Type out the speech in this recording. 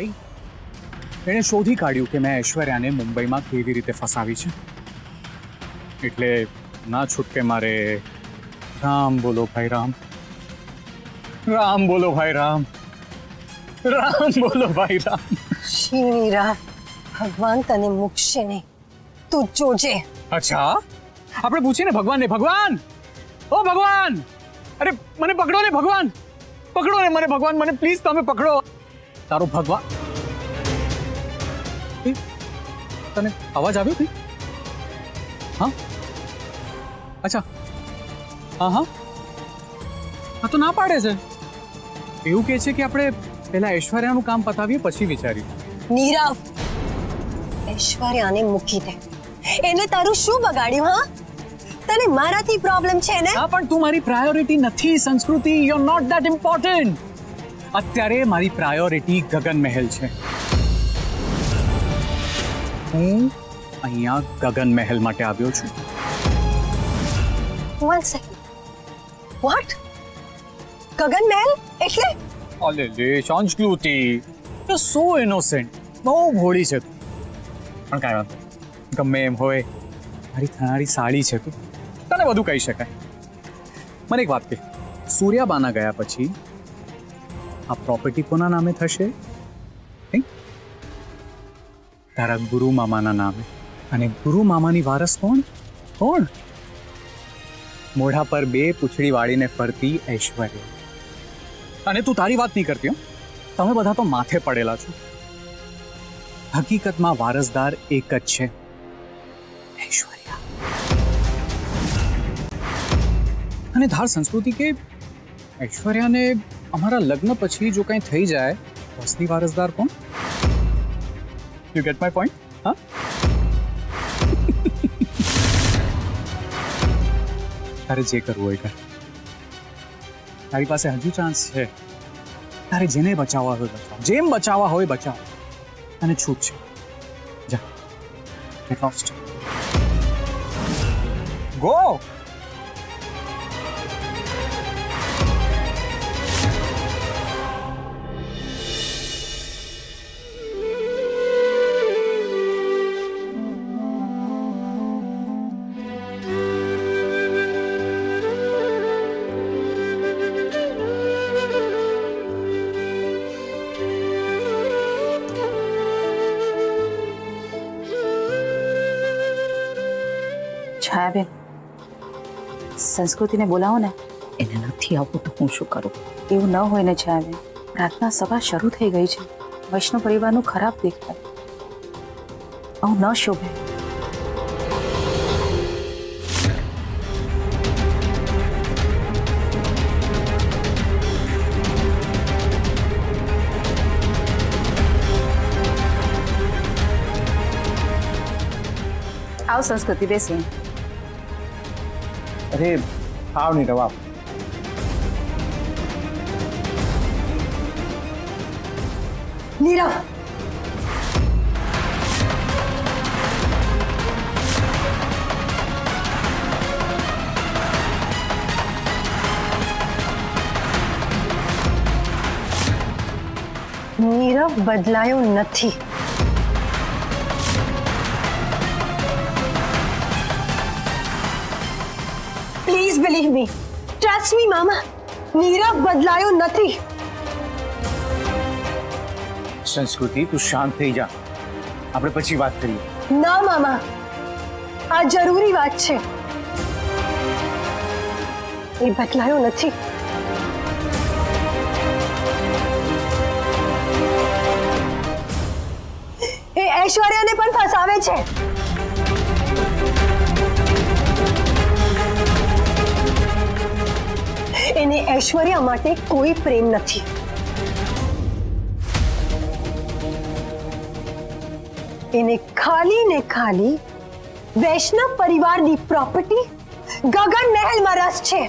ભાઈ એણે શોધી કાઢ્યું કે મેં ઐશ્વર્યાને મુંબઈમાં કેવી રીતે ફસાવી છે, એટલે ના છૂટકે મારે રામ બોલો ભાઈ રામ, રામ બોલો ભાઈ રામ, રામ બોલો ભાઈ રામ. શિવરામ, ભગવાન તને મૂકશે નહીં, તું જોજે. અચ્છા, આપણે પૂછીને ભગવાનને, ભગવાન ઓ ભગવાન, અરે મને પકડો ને ભગવાન, પકડો ને મને ભગવાન, મને પ્લીઝ તમે પકડો. તારો ભગવાન, તને અવાજ આવ્યો કઈ? હા અચ્છા, હા હા હા, તો ના પાડે છે, એવું કહે છે કે આપણે પહેલા ઐશ્વર્યાનું કામ પતાવીએ પછી વિચારીએ. નીરવ, ઐશ્વર્યાને મૂકી દે, એને તારું શું બગાડ્યું? હા, તને મારાથી પ્રોબ્લેમ છે ને? હા, પણ તું મારી પ્રાયોરિટી નથી સંસ્કૃતિ, you are not that important. અત્યારે મારી પ્રાયોરિટી ગગન મહેલ છે. હું અહીંયા ગગન મહેલ માટે આવ્યો છું. One second. What? ગગન મહેલ એટલે? અલે લે સંસ્કૃતિ, યુ સો ઇનોસેન્ટ, બહુ ભોળી છે તું. પણ કાંઈ વાંધો નહીં, ગમે એમ હોય, મારી થનારી સાળી છે તું, તને બધું કહી શકાય. મને એક વાત કહે, સૂર્યાબાના ગયા પછી આ પ્રોપર્ટી કોના નામે થશે? તારા ગુરુ મામાના નામે. અને ગુરુ મામાની વારસ કોણ? કોણ? મોઢા પર બે પૂંછડી વાળીને ફરતી ઐશ્વર્યા. અને તું તારી વાત નહીં કરતી હો, તમે બધા તો માથે પડેલા છો. હકીકતમાં વારસદાર એક જ છે, ઐશ્વર્યા. અને ધાર સંસ્કૃતિ કે ઐશ્વર્યાને અમારા લગ્ન પછી જો કંઈ થઈ જાય તો અસલી વારસદાર કોણ? You get my point? હા, તારે જે કરવું હોય કર. તારી પાસે હજુ ચાન્સ છે. તારે જેને બચાવવા હોય બચાવ, જેમ બચાવવા હોય બચાવ. અને છૂટ છે, જા, ગેટ લોસ્ટ, ગો. છાયાબેન, સંસ્કૃતિને બોલાવો ને. એને નથી આવવું તો હું શું કરું? એવું ન હોય ને છાયાબેન, પ્રાર્થના સભા શરૂ થઈ ગઈ છે, વૈષ્ણવ પરિવારનું ખરાબ દેખાય, આવું ન શોભે. આવ સંસ્કૃતિ, બેસી. અરે આવ નહીં રવા. નીરવ, નીરવ બદલાયો નથી. Please believe me, trust me મામા, નીરવ બદલાયો નથી. સંસ્કૃતિ તું શાંત થઈ જા, આપણે પછી વાત કરીએ. ના મામા, આ જરૂરી વાત છે. એ બદલાયો નથી. એ ઐશ્વર્યાને પણ ફસાવે છે. એને ઐશ્વર્યા માટે કોઈ પ્રેમ નથી. એને ખાલી ને ખાલી વૈષ્ણવ પરિવારની પ્રોપર્ટી ગગન મહેલમાં રસ છે.